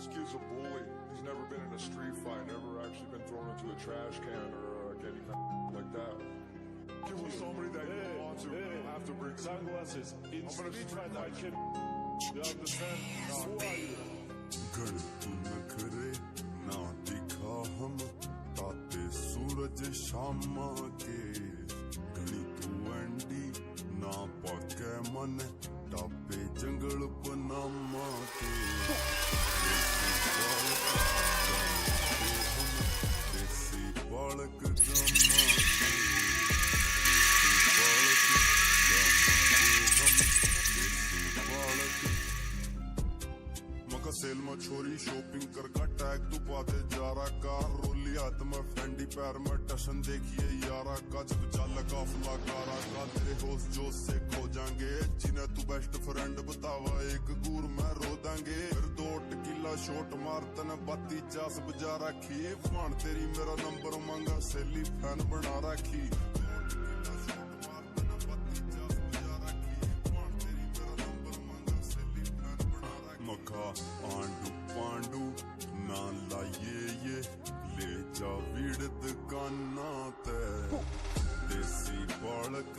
This kid's a bully. He's never been in a street fight, never actually been thrown into a trash can or any like that. Kid was somebody that you want to have to bring sunglasses in street fight. I can. You understand? Now, who are you? गण तू नखरे ना दिखा हम ताते सूरज शामा के गणी तू एंडी ना पाके मन टापे जंगल पनामा के देसी बालक जमा सेल में छोरी शॉपिंग कर का टैग तू पाते जा रहा कार रोली हाथ में फेंडी पैर में टशन देखिए यारा का जब चल काफला कारा का तेरे होश जोश से खो जाएंगे जिन्हें तू बेस्ट फ्रेंड बतावा एक गुर में रो देंगे फिर 2 टकीला शॉट मार तने बाती चास बजा रखी फान तेरी मेरा नंबर मांगा सेली फैन बना रखी आंडू पांडू ना लाइए ये ले जा वीड़ दुकाना ते देसी बालक